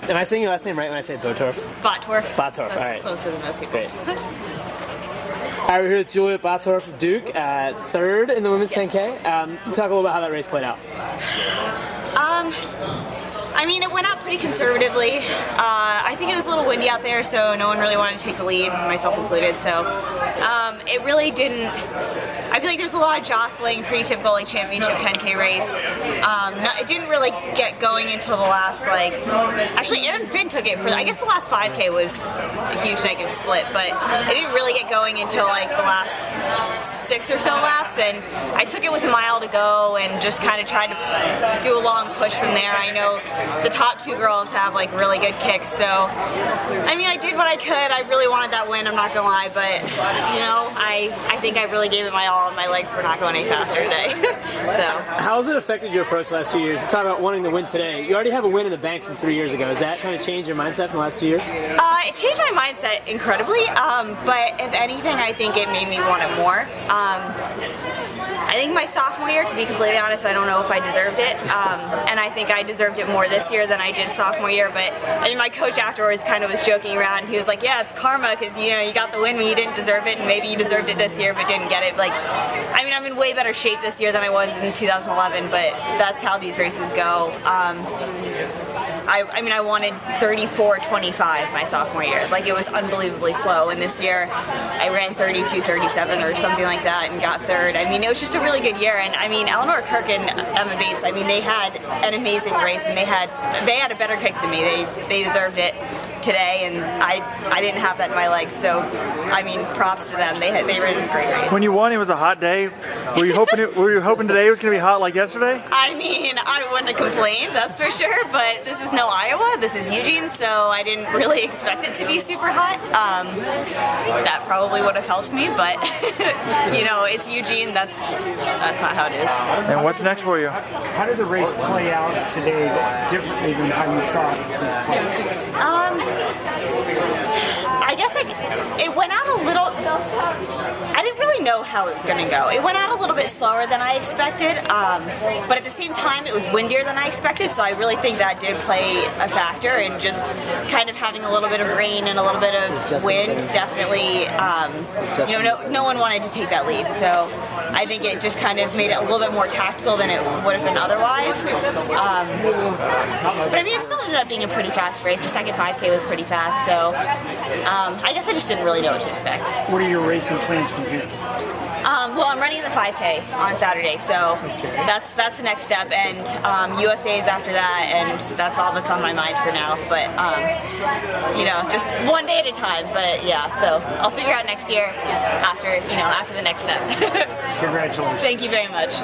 Am I saying your last name right when I say Bottorff? Bottorff. Bottorff, That's all right. Closer than most people. Great. All right, we're here with Juliet Bottorff of Duke, third in the women's 10K. Talk a little about how that race played out. I mean, it went out pretty conservatively. I think it was a little windy out there, so no one really wanted to take the lead, myself included. So it really didn't. I feel like there's a lot of jostling, pretty typical like championship 10K race. It didn't really get going until the last Actually, Aaron Finn took it for. I guess the last 5K was a huge negative split, but it didn't really get going until like the last 6 or so laps, and I took it with a mile to go and just kind of tried to do a long push from there. I know the top 2 girls have like really good kicks, so I mean I did what I could. I really wanted that win, I'm not gonna lie, but you know, I think I really gave it my all and my legs were not going any faster today. So how has it affected your approach the last few years? You talk about wanting to win today. You already have a win in the bank from 3 years ago. Has that kind of changed your mindset in the last few years? It changed my mindset incredibly, but if anything I think it made me want it more. I think my sophomore year, to be completely honest, I don't know if I deserved it, and I think I deserved it more this year than I did sophomore year, but I mean my coach afterwards kind of was joking around. He was like, yeah, it's karma, because you know, you got the win when you didn't deserve it, and maybe you deserved it this year but didn't get it. Like, I mean, I'm in way better shape this year than I was in 2011, but that's how these races go. I mean, I wanted 34.25 my sophomore year. Like, it was unbelievably slow, and this year I ran 32.37 or something like that and got third. I mean, it was just a really good year, and I mean, Eleanor Kirk and Emma Bates, I mean, they had an amazing race, and they had a better kick than me. They deserved it today, and I didn't have that in my legs, so I mean, props to them. They ran a great race. When you won, it was a hot day. Were you hoping today was going to be hot like yesterday? I mean, I wouldn't have complained, that's for sure, but this is no Iowa, this is Eugene, so I didn't really expect it to be super hot. That probably would have helped me, but you know, it's Eugene, that's not how it is. And what's next for you? How did the race play out today differently than how you thought it was going to play? I guess it went out a little. I didn't really know how it was going to go. It went out a little bit slower than I expected, but at the same time it was windier than I expected, so I really think that did play a factor, and just kind of having a little bit of rain and a little bit of wind definitely, you know, no one wanted to take that lead, so I think it just kind of made it a little bit more tactical than it would have been otherwise. But I mean, it still ended up being a pretty fast race. The second 5K was pretty fast, so I guess I just didn't really know what to expect. What are your racing plans from here? Well, I'm running the 5K on Saturday, so that's the next step, and USA is after that, and that's all that's on my mind for now. But you know, just one day at a time. But yeah, so I'll figure out next year after the next step. Congratulations. Thank you very much.